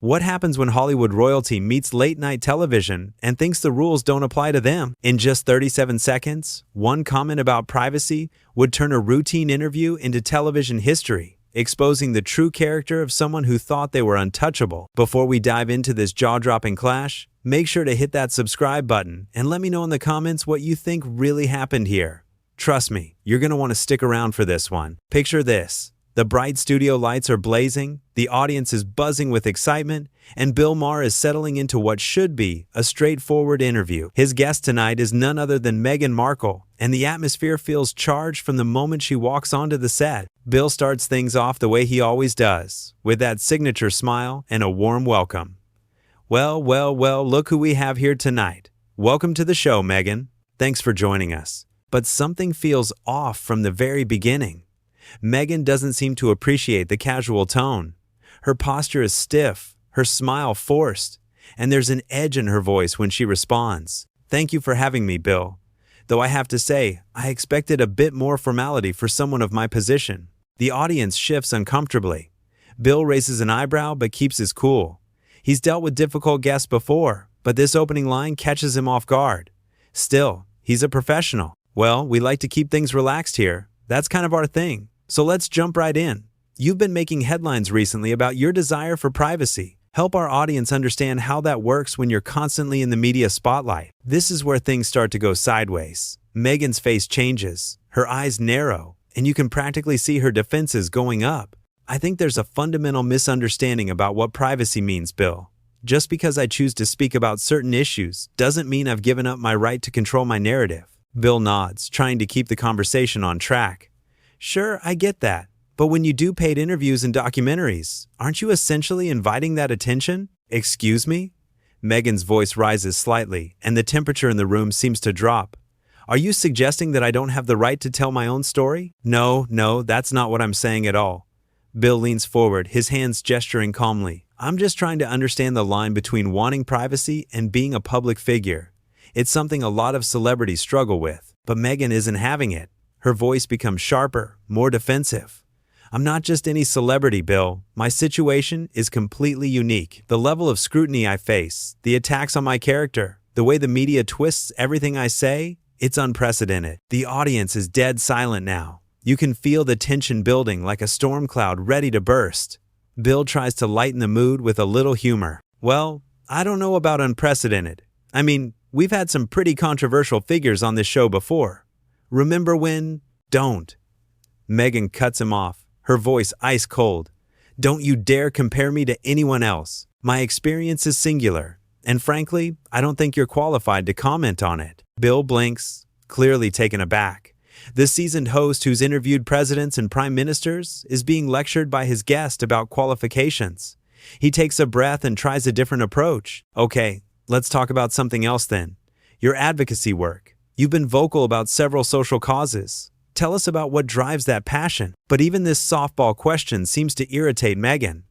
What happens when Hollywood royalty meets late-night television and thinks the rules don't apply to them? In just 37 seconds, one comment about privacy would turn a routine interview into television history, exposing the true character of someone who thought they were untouchable. Before we dive into this jaw-dropping clash, make sure to hit that subscribe button and let me know in the comments what you think really happened here. Trust me, you're going to want to stick around for this one. Picture this. The bright studio lights are blazing, the audience is buzzing with excitement, and Bill Maher is settling into what should be a straightforward interview. His guest tonight is none other than Meghan Markle, and the atmosphere feels charged from the moment she walks onto the set. Bill starts things off the way he always does, with that signature smile and a warm welcome. Well, look who we have here tonight. Welcome to the show, Meghan. Thanks for joining us. But something feels off from the very beginning. Meghan doesn't seem to appreciate the casual tone. Her posture is stiff, her smile forced, and there's an edge in her voice when she responds. Thank you for having me, Bill. Though I have to say, I expected a bit more formality for someone of my position. The audience shifts uncomfortably. Bill raises an eyebrow but keeps his cool. He's dealt with difficult guests before, but this opening line catches him off guard. Still, he's a professional. Well, we like to keep things relaxed here. That's kind of our thing. So let's jump right in. You've been making headlines recently about your desire for privacy. Help our audience understand how that works when you're constantly in the media spotlight. This is where things start to go sideways. Meghan's face changes, her eyes narrow, and you can practically see her defenses going up. I think there's a fundamental misunderstanding about what privacy means, Bill. Just because I choose to speak about certain issues doesn't mean I've given up my right to control my narrative. Bill nods, trying to keep the conversation on track. Sure, I get that. But when you do paid interviews and documentaries, aren't you essentially inviting that attention? Excuse me? Meghan's voice rises slightly, and the temperature in the room seems to drop. Are you suggesting that I don't have the right to tell my own story? No, that's not what I'm saying at all. Bill leans forward, his hands gesturing calmly. I'm just trying to understand the line between wanting privacy and being a public figure. It's something a lot of celebrities struggle with, but Meghan isn't having it. Her voice becomes sharper, more defensive. I'm not just any celebrity, Bill. My situation is completely unique. The level of scrutiny I face, the attacks on my character, the way the media twists everything I say, it's unprecedented. The audience is dead silent now. You can feel the tension building like a storm cloud ready to burst. Bill tries to lighten the mood with a little humor. Well, I don't know about unprecedented. I mean, we've had some pretty controversial figures on this show before. Remember when? Don't. Meghan cuts him off, her voice ice cold. Don't you dare compare me to anyone else. My experience is singular, and frankly, I don't think you're qualified to comment on it. Bill blinks, clearly taken aback. The seasoned host who's interviewed presidents and prime ministers is being lectured by his guest about qualifications. He takes a breath and tries a different approach. Okay, let's talk about something else then. Your advocacy work. You've been vocal about several social causes. Tell us about what drives that passion. But even this softball question seems to irritate Meghan.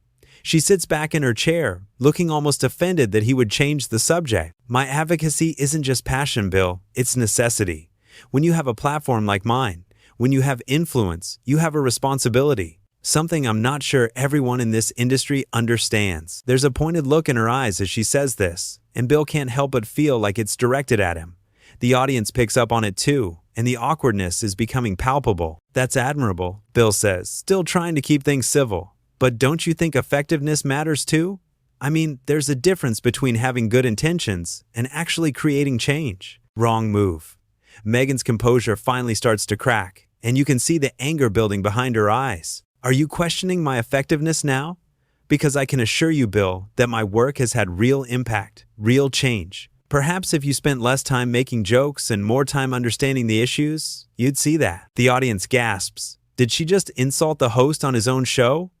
She sits back in her chair, looking almost offended that he would change the subject. My advocacy isn't just passion, Bill. It's necessity. When you have a platform like mine, when you have influence, you have a responsibility. Something I'm not sure everyone in this industry understands. There's a pointed look in her eyes as she says this, and Bill can't help but feel like it's directed at him. The audience picks up on it too, and the awkwardness is becoming palpable. That's admirable, Bill says, still trying to keep things civil. But don't you think effectiveness matters too? I mean, there's a difference between having good intentions and actually creating change. Wrong move. Meghan's composure finally starts to crack, and you can see the anger building behind her eyes. Are you questioning my effectiveness now? Because I can assure you, Bill, that my work has had real impact, real change. Perhaps if you spent less time making jokes and more time understanding the issues, you'd see that. The audience gasps. Did she just insult the host on his own show?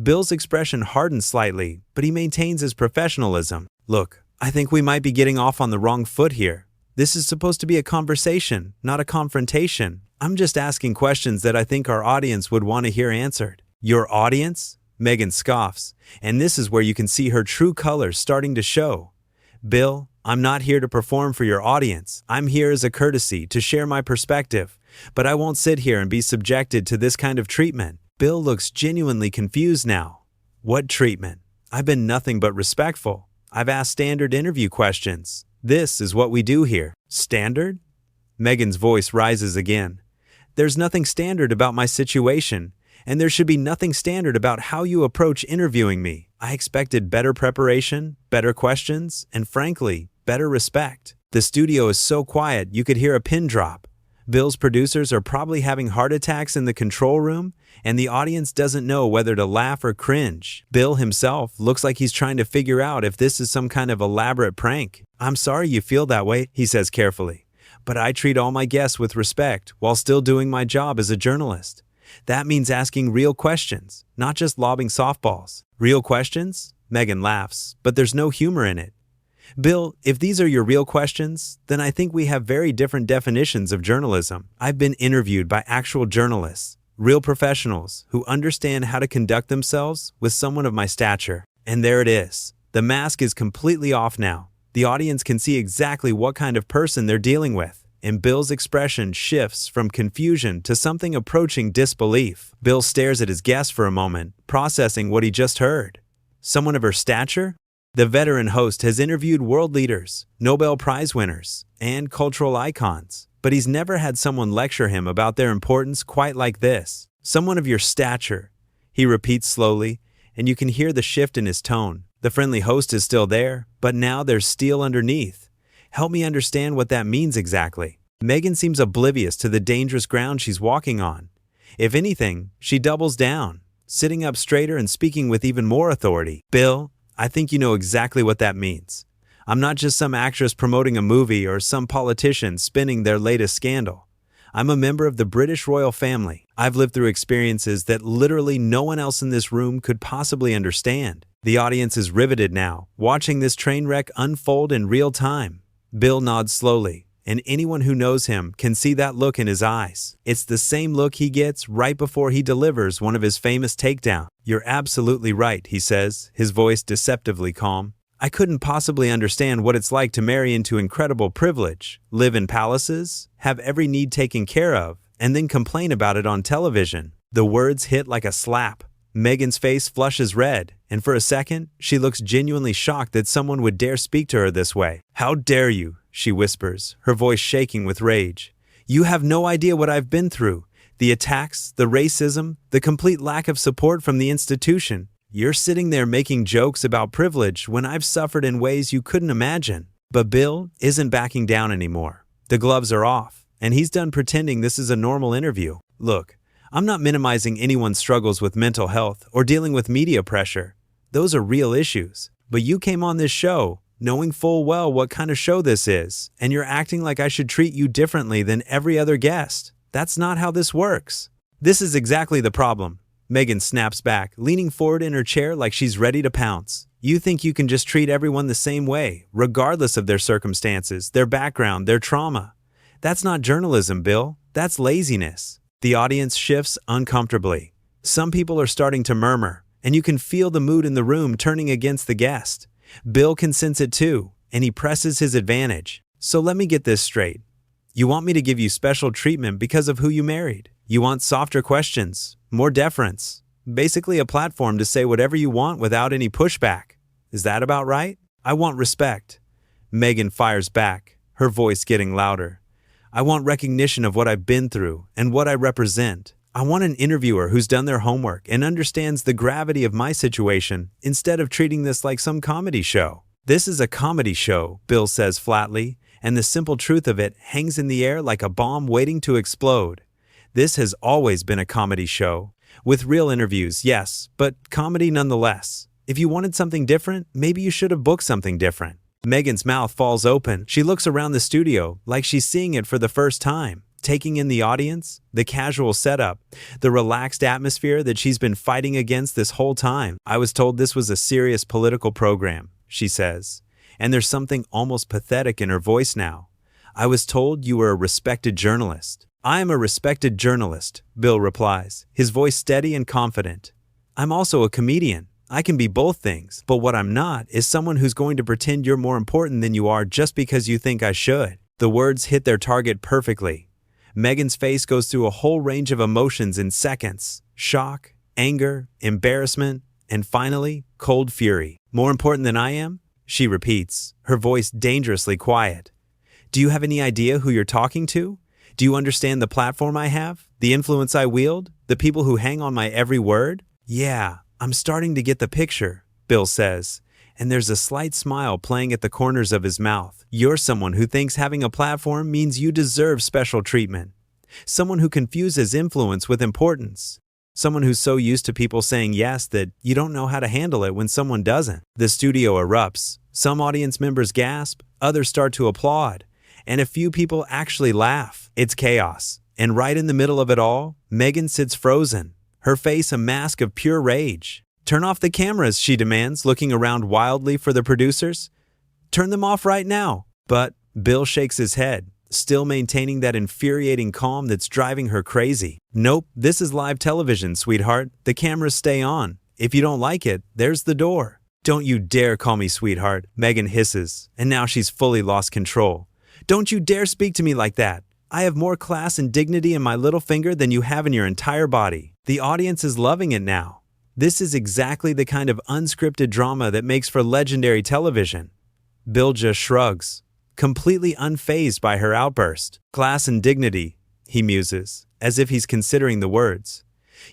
Bill's expression hardens slightly, but he maintains his professionalism. Look, I think we might be getting off on the wrong foot here. This is supposed to be a conversation, not a confrontation. I'm just asking questions that I think our audience would want to hear answered. Your audience? Meghan scoffs, and this is where you can see her true colors starting to show. Bill, I'm not here to perform for your audience. I'm here as a courtesy to share my perspective, but I won't sit here and be subjected to this kind of treatment. Bill looks genuinely confused now. What treatment? I've been nothing but respectful. I've asked standard interview questions. This is what we do here. Standard? Meghan's voice rises again. There's nothing standard about my situation, and there should be nothing standard about how you approach interviewing me. I expected better preparation, better questions, and frankly, better respect. The studio is so quiet you could hear a pin drop. Bill's producers are probably having heart attacks in the control room, and the audience doesn't know whether to laugh or cringe. Bill himself looks like he's trying to figure out if this is some kind of elaborate prank. I'm sorry you feel that way, he says carefully, but I treat all my guests with respect while still doing my job as a journalist. That means asking real questions, not just lobbing softballs. Real questions? Meghan laughs, but there's no humor in it. Bill, if these are your real questions, then I think we have very different definitions of journalism. I've been interviewed by actual journalists, real professionals who understand how to conduct themselves with someone of my stature. And there it is. The mask is completely off now. The audience can see exactly what kind of person they're dealing with. And Bill's expression shifts from confusion to something approaching disbelief. Bill stares at his guest for a moment, processing what he just heard. Someone of her stature? The veteran host has interviewed world leaders, Nobel Prize winners, and cultural icons, but he's never had someone lecture him about their importance quite like this. Someone of your stature, he repeats slowly, and you can hear the shift in his tone. The friendly host is still there, but now there's steel underneath. Help me understand what that means exactly. Meghan seems oblivious to the dangerous ground she's walking on. If anything, she doubles down, sitting up straighter and speaking with even more authority. Bill, I think you know exactly what that means. I'm not just some actress promoting a movie or some politician spinning their latest scandal. I'm a member of the British royal family. I've lived through experiences that literally no one else in this room could possibly understand. The audience is riveted now, watching this train wreck unfold in real time. Bill nods slowly, and anyone who knows him can see that look in his eyes. It's the same look he gets right before he delivers one of his famous takedowns. You're absolutely right, he says, his voice deceptively calm. I couldn't possibly understand what it's like to marry into incredible privilege, live in palaces, have every need taken care of, and then complain about it on television. The words hit like a slap. Meghan's face flushes red, and for a second, she looks genuinely shocked that someone would dare speak to her this way. How dare you, she whispers, her voice shaking with rage. You have no idea what I've been through. The attacks, the racism, the complete lack of support from the institution. You're sitting there making jokes about privilege when I've suffered in ways you couldn't imagine. But Bill isn't backing down anymore. The gloves are off, and he's done pretending this is a normal interview. Look, I'm not minimizing anyone's struggles with mental health or dealing with media pressure. Those are real issues. But you came on this show knowing full well what kind of show this is, and you're acting like I should treat you differently than every other guest. That's not how this works. This is exactly the problem. Meghan snaps back, leaning forward in her chair like she's ready to pounce. You think you can just treat everyone the same way, regardless of their circumstances, their background, their trauma. That's not journalism, Bill. That's laziness. The audience shifts uncomfortably. Some people are starting to murmur, and you can feel the mood in the room turning against the guest. Bill can sense it too, and he presses his advantage. So let me get this straight. You want me to give you special treatment because of who you married. You want softer questions, more deference, basically a platform to say whatever you want without any pushback. Is that about right? I want respect. Meghan fires back, her voice getting louder. I want recognition of what I've been through and what I represent. I want an interviewer who's done their homework and understands the gravity of my situation instead of treating this like some comedy show. This is a comedy show, Bill says flatly, and the simple truth of it hangs in the air like a bomb waiting to explode. This has always been a comedy show. With real interviews, yes, but comedy nonetheless. If you wanted something different, maybe you should have booked something different. Meghan's mouth falls open. She looks around the studio like she's seeing it for the first time, taking in the audience, the casual setup, the relaxed atmosphere that she's been fighting against this whole time. I was told this was a serious political program, she says, and there's something almost pathetic in her voice now. I was told you were a respected journalist. I am a respected journalist, Bill replies, his voice steady and confident. I'm also a comedian. I can be both things, but what I'm not is someone who's going to pretend you're more important than you are just because you think I should. The words hit their target perfectly. Meghan's face goes through a whole range of emotions in seconds. Shock, anger, embarrassment, And finally, cold fury. More important than I am? She repeats, her voice dangerously quiet. Do you have any idea who you're talking to? Do you understand the platform I have? The influence I wield? The people who hang on my every word? Yeah, I'm starting to get the picture, Bill says, and there's a slight smile playing at the corners of his mouth. You're someone who thinks having a platform means you deserve special treatment. Someone who confuses influence with importance. Someone who's so used to people saying yes that you don't know how to handle it when someone doesn't. The studio erupts. Some audience members gasp, others start to applaud, and a few people actually laugh. It's chaos. And right in the middle of it all, Meghan sits frozen, her face a mask of pure rage. Turn off the cameras, she demands, looking around wildly for the producers. Turn them off right now. But Bill shakes his head, still maintaining that infuriating calm that's driving her crazy. Nope, this is live television, sweetheart. The cameras stay on. If you don't like it, there's the door. Don't you dare call me sweetheart, Meghan hisses, and now she's fully lost control. Don't you dare speak to me like that. I have more class and dignity in my little finger than you have in your entire body. The audience is loving it now. This is exactly the kind of unscripted drama that makes for legendary television. Bill just shrugs, completely unfazed by her outburst. Class and dignity, he muses, as if he's considering the words.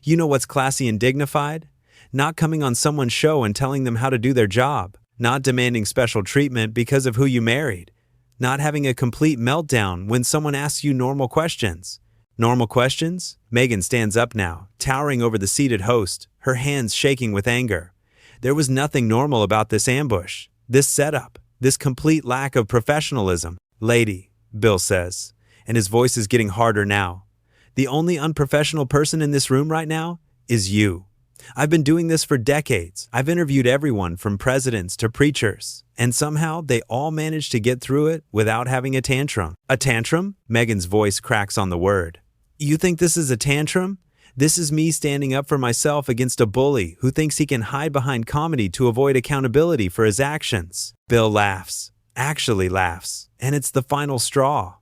You know what's classy and dignified? Not coming on someone's show and telling them how to do their job. Not demanding special treatment because of who you married. Not having a complete meltdown when someone asks you normal questions. Normal questions? Meghan stands up now, towering over the seated host, her hands shaking with anger. There was nothing normal about this ambush, this setup, this complete lack of professionalism. Lady, Bill says, and his voice is getting harder now. The only unprofessional person in this room right now is you. I've been doing this for decades. I've interviewed everyone from presidents to preachers, and somehow they all managed to get through it without having a tantrum. A tantrum? Meghan's voice cracks on the word. You think this is a tantrum? This is me standing up for myself against a bully who thinks he can hide behind comedy to avoid accountability for his actions. Bill laughs, actually laughs, and it's the final straw.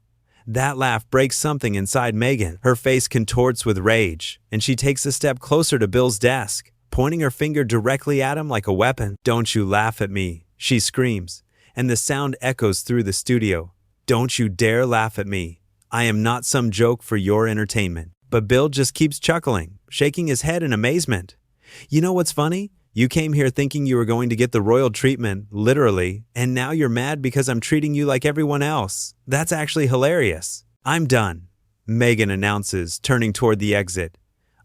That laugh breaks something inside Meghan. Her face contorts with rage, and she takes a step closer to Bill's desk, pointing her finger directly at him like a weapon. Don't you laugh at me, she screams, and the sound echoes through the studio. Don't you dare laugh at me. I am not some joke for your entertainment. But Bill just keeps chuckling, shaking his head in amazement. You know what's funny? You came here thinking you were going to get the royal treatment, literally, and now you're mad because I'm treating you like everyone else. That's actually hilarious. I'm done, Meghan announces, turning toward the exit.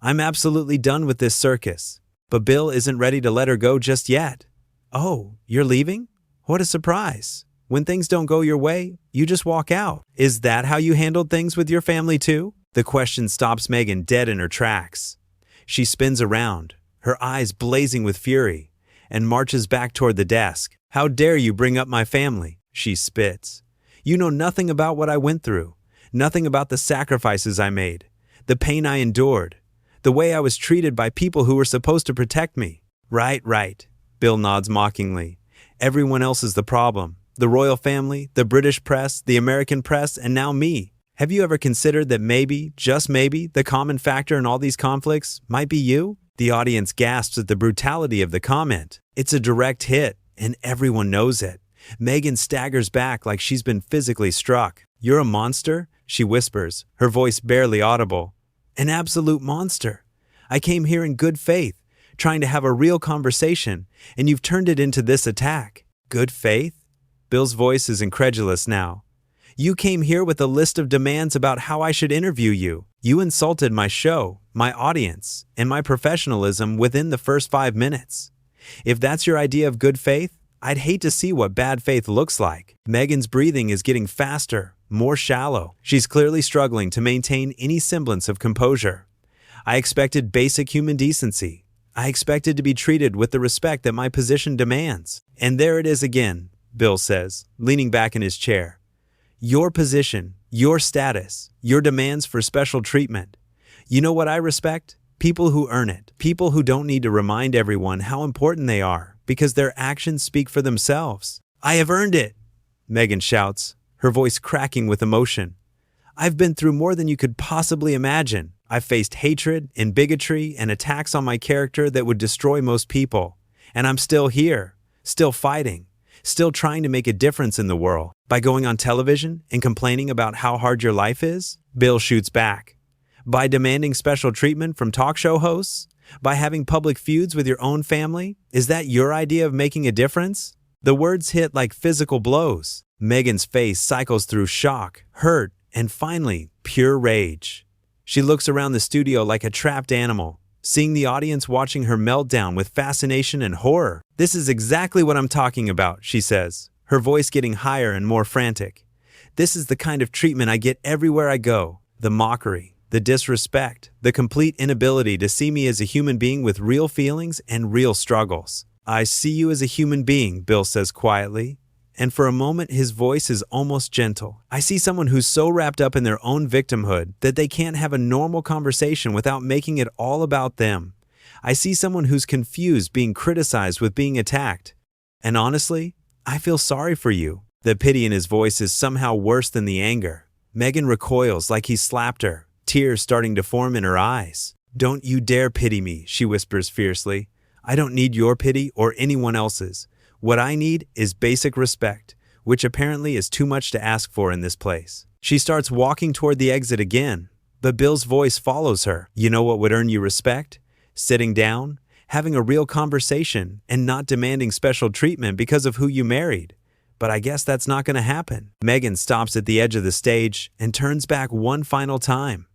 I'm absolutely done with this circus. But Bill isn't ready to let her go just yet. Oh, you're leaving? What a surprise. When things don't go your way, you just walk out. Is that how you handled things with your family too? The question stops Meghan dead in her tracks. She spins around, her eyes blazing with fury, and marches back toward the desk. How dare you bring up my family? She spits. You know nothing about what I went through, nothing about the sacrifices I made, the pain I endured, the way I was treated by people who were supposed to protect me. Right, Bill nods mockingly. Everyone else is the problem. The royal family, the British press, the American press, and now me. Have you ever considered that maybe, just maybe, the common factor in all these conflicts might be you? The audience gasps at the brutality of the comment. It's a direct hit, and everyone knows it. Meghan staggers back like she's been physically struck. You're a monster? She whispers, her voice barely audible. An absolute monster. I came here in good faith, trying to have a real conversation, and you've turned it into this attack. Good faith? Bill's voice is incredulous now. You came here with a list of demands about how I should interview you. You insulted my show, my audience, and my professionalism within the first 5 minutes. If that's your idea of good faith, I'd hate to see what bad faith looks like. Meghan's breathing is getting faster, more shallow. She's clearly struggling to maintain any semblance of composure. I expected basic human decency. I expected to be treated with the respect that my position demands. And there it is again, Bill says, leaning back in his chair. Your position, your status, your demands for special treatment. You know what I respect? People who earn it. People who don't need to remind everyone how important they are because their actions speak for themselves. I have earned it, Meghan shouts, her voice cracking with emotion. I've been through more than you could possibly imagine. I faced hatred and bigotry and attacks on my character that would destroy most people. And I'm still here, still fighting, still trying to make a difference in the world. By going on television and complaining about how hard your life is? Bill shoots back. By demanding special treatment from talk show hosts? By having public feuds with your own family? Is that your idea of making a difference? The words hit like physical blows. Meghan's face cycles through shock, hurt, and finally, pure rage. She looks around the studio like a trapped animal, seeing the audience watching her meltdown with fascination and horror. "This is exactly what I'm talking about," she says, her voice getting higher and more frantic. "This is the kind of treatment I get everywhere I go. The mockery, the disrespect, the complete inability to see me as a human being with real feelings and real struggles." "I see you as a human being," Bill says quietly. And for a moment, his voice is almost gentle. "I see someone who's so wrapped up in their own victimhood that they can't have a normal conversation without making it all about them. I see someone who's confused being criticized with being attacked. And honestly, I feel sorry for you." The pity in his voice is somehow worse than the anger. Meghan recoils like he slapped her, tears starting to form in her eyes. "Don't you dare pity me," she whispers fiercely. "I don't need your pity or anyone else's. What I need is basic respect, which apparently is too much to ask for in this place." She starts walking toward the exit again, but Bill's voice follows her. "You know what would earn you respect? Sitting down, having a real conversation, and not demanding special treatment because of who you married. But I guess that's not going to happen." Meghan stops at the edge of the stage and turns back one final time.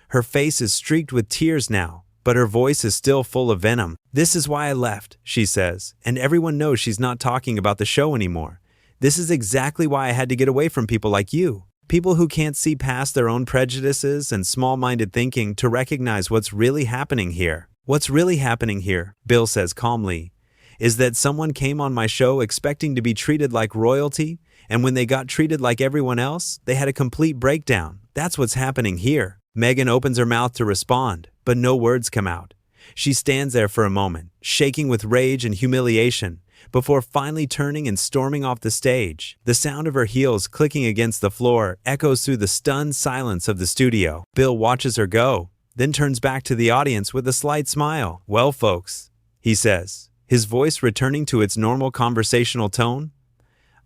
Her face is streaked with tears now, but her voice is still full of venom. "This is why I left," she says, and everyone knows she's not talking about the show anymore. "This is exactly why I had to get away from people like you. People who can't see past their own prejudices and small-minded thinking to recognize what's really happening here." "What's really happening here," Bill says calmly, "is that someone came on my show expecting to be treated like royalty, and when they got treated like everyone else, they had a complete breakdown. That's what's happening here." Meghan opens her mouth to respond, but no words come out. She stands there for a moment, shaking with rage and humiliation, before finally turning and storming off the stage. The sound of her heels clicking against the floor echoes through the stunned silence of the studio. Bill watches her go, then turns back to the audience with a slight smile. "Well, folks," he says, his voice returning to its normal conversational tone,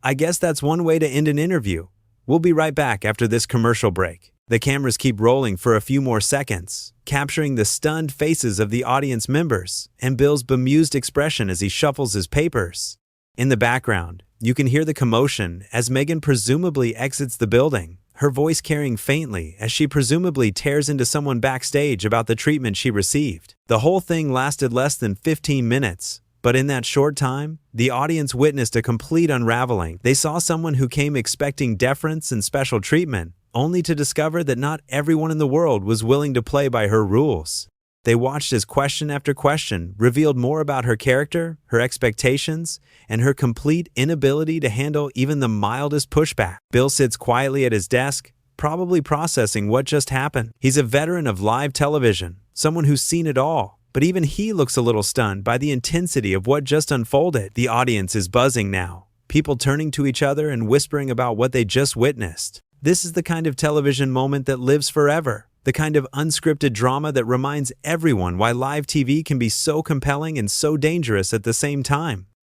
"I guess that's one way to end an interview. We'll be right back after this commercial break." The cameras keep rolling for a few more seconds, capturing the stunned faces of the audience members and Bill's bemused expression as he shuffles his papers. In the background, you can hear the commotion as Meghan presumably exits the building, her voice carrying faintly as she presumably tears into someone backstage about the treatment she received. The whole thing lasted less than 15 minutes, but in that short time, the audience witnessed a complete unraveling. They saw someone who came expecting deference and special treatment, only to discover that not everyone in the world was willing to play by her rules. They watched as question after question revealed more about her character, her expectations, and her complete inability to handle even the mildest pushback. Bill sits quietly at his desk, probably processing what just happened. He's a veteran of live television, someone who's seen it all, but even he looks a little stunned by the intensity of what just unfolded. The audience is buzzing now, people turning to each other and whispering about what they just witnessed. This is the kind of television moment that lives forever, the kind of unscripted drama that reminds everyone why live TV can be so compelling and so dangerous at the same time.